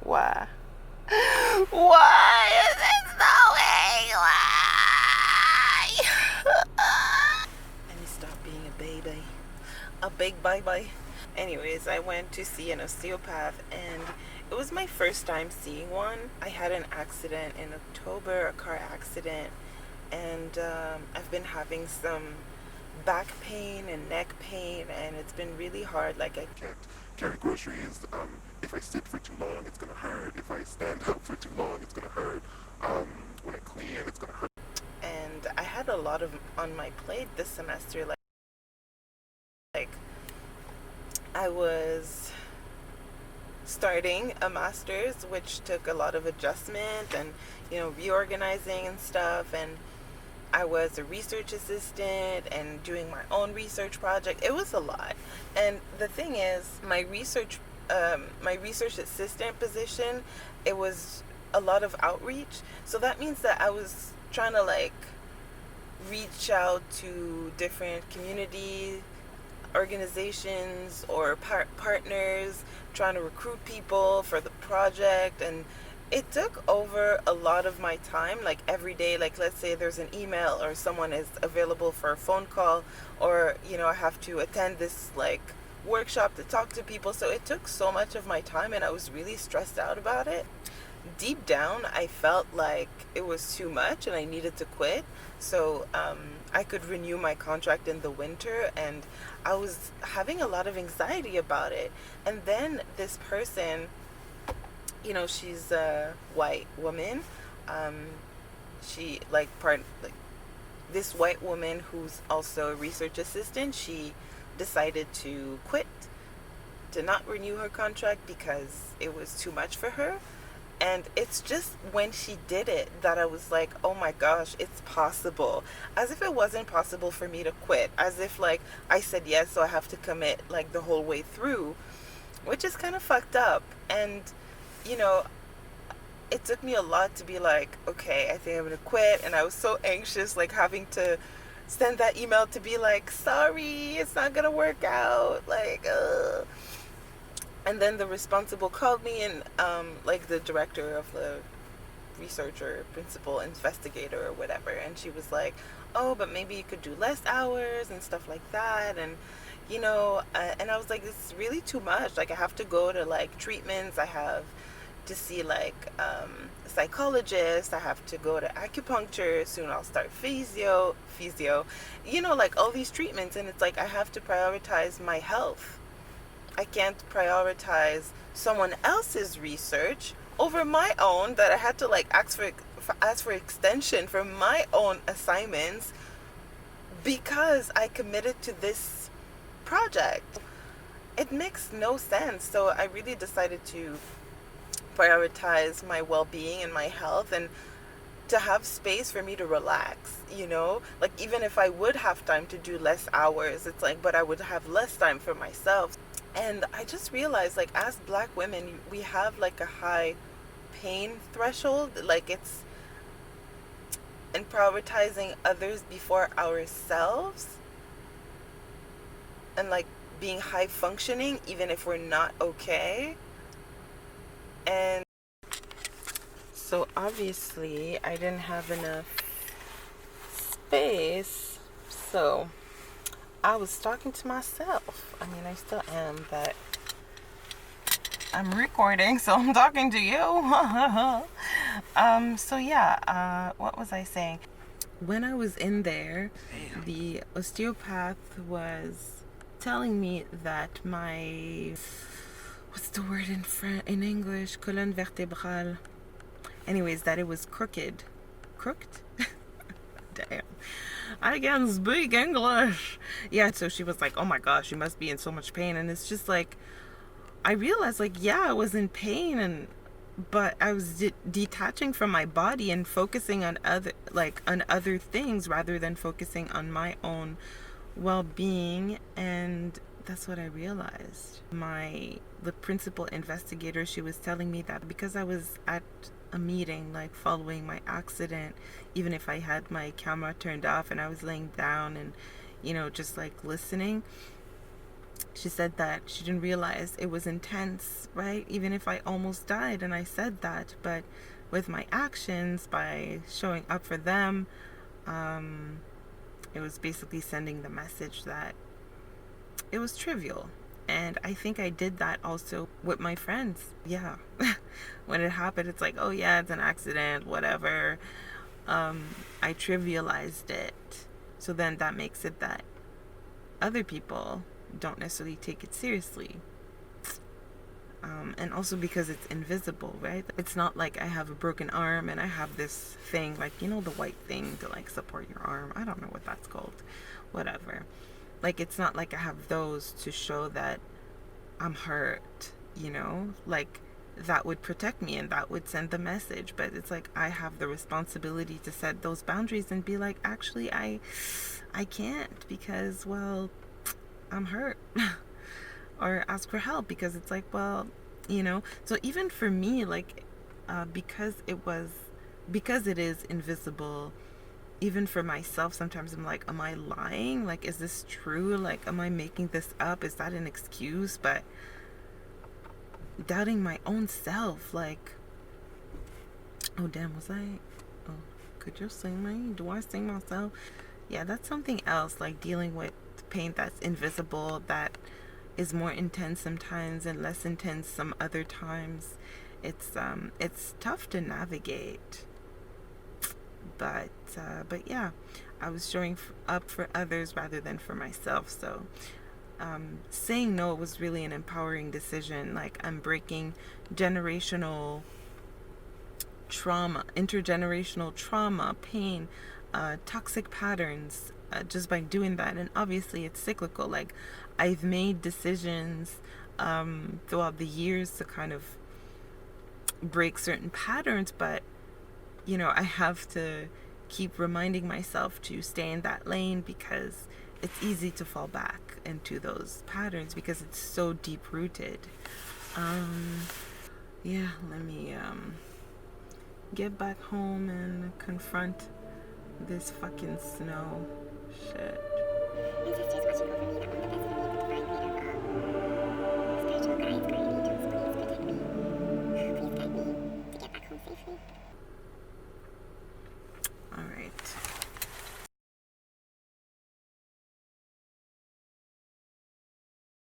Why? Why is it snowing? Why? Let me stop being a baby. A big bye-bye. Anyways, I went to see an osteopath and it was my first time seeing one. I had an accident in October, a car accident, and I've been having some back pain and neck pain, and it's been really hard. Like, I Can't carry groceries. If I sit for too long, it's gonna hurt. If I stand up for too long, it's gonna hurt. When I clean, it's gonna hurt. and I had a lot of on my plate this semester. Like I was starting a master's, which took a lot of adjustment and reorganizing and stuff. And I was a research assistant and doing my own research project. It was a lot. And the thing is, my research assistant position, it was a lot of outreach. So that means that I was trying to like reach out to different community organizations or partners, trying to recruit people for the project. And it took over a lot of my time, like every day. Like, let's say there's an email or someone is available for a phone call, or I have to attend this like workshop to talk to people. So it took so much of my time and I was really stressed out about it. Deep down, I felt like it was too much and I needed to quit. So I could renew my contract in the winter, and I was having a lot of anxiety about it. And then this person, she's a white woman. She like this white woman who's also a research assistant. She decided to quit, to not renew her contract because it was too much for her. And it's just when she did it that I was like, oh my gosh, it's possible. As if it wasn't possible for me to quit. As if like I said yes, so I have to commit like the whole way through, which is kind of fucked up. And, you know, it took me a lot to be like, okay, I think I'm gonna quit. And I was so anxious, like having to send that email to be like, sorry, it's not gonna work out. Like, and then the responsible called me, and like the director of the researcher, principal investigator or whatever, and she was like, oh, but maybe you could do less hours and stuff like that. And and I was like, this is really too much. Like, I have to go to like treatments, I have to see like a psychologist, I have to go to acupuncture, soon I'll start physio, like all these treatments. And it's like I have to prioritize my health. I can't prioritize someone else's research over my own, that I had to like ask for extension for my own assignments because I committed to this project. It makes no sense. So I really decided to prioritize my well-being and my health, and to have space for me to relax, like even if I would have time to do less hours, it's like, but I would have less time for myself. And I just realized, like, as Black women, we have like a high pain threshold. Like, it's in prioritizing others before ourselves, and like being high functioning even if we're not okay. And so obviously I didn't have enough space, so I was talking to myself. I mean, I still am, but I'm recording, so I'm talking to you. So yeah, what was I saying? When I was in there, the osteopath was telling me that my, what's the word in English? Colonne vertébrale. Anyways, that it was crooked. Crooked? Damn. I can speak English. Yeah, so she was like, oh my gosh, you must be in so much pain. And it's just like, I realized, like, yeah, I was in pain, but I was detaching from my body and focusing on other things rather than focusing on my own well-being. And that's what I realized. The principal investigator, she was telling me that because I was at a meeting, like following my accident, even if I had my camera turned off and I was laying down and just like listening, She said that she didn't realize it was intense, right? Even if I almost died and I said that, but with my actions, by showing up for them, it was basically sending the message that it was trivial. And I think I did that also with my friends. Yeah. When it happened, it's like, oh yeah, it's an accident, whatever. I trivialized it. So then that makes it that other people don't necessarily take it seriously. And also because it's invisible, right? It's not like I have a broken arm and I have this thing, like, you know, the white thing to like support your arm. I don't know what that's called. Whatever. Like, it's not like I have those to show that I'm hurt, you know? Like, that would protect me and that would send the message. But it's like I have the responsibility to set those boundaries and be like, actually, I can't because, well, I'm hurt. Or ask for help because it's like, well, you know. So even for me, like, because it is invisible, even for myself, sometimes I'm like, am I lying? Like, is this true? Like, am I making this up? Is that an excuse? But doubting my own self, like, oh damn, was I, oh, could you sing me? Do I sing myself? Yeah, that's something else, like dealing with pain that's invisible, that is more intense sometimes and less intense some other times. It's tough to navigate, but yeah, I was showing up for others rather than for myself. So saying no was really an empowering decision. Like, I'm breaking generational trauma, intergenerational trauma, pain, toxic patterns, just by doing that. And obviously it's cyclical. Like, I've made decisions throughout the years to kind of break certain patterns, but you know, I have to keep reminding myself to stay in that lane because it's easy to fall back into those patterns because it's so deep rooted. Yeah, let me get back home and confront this fucking snow shit.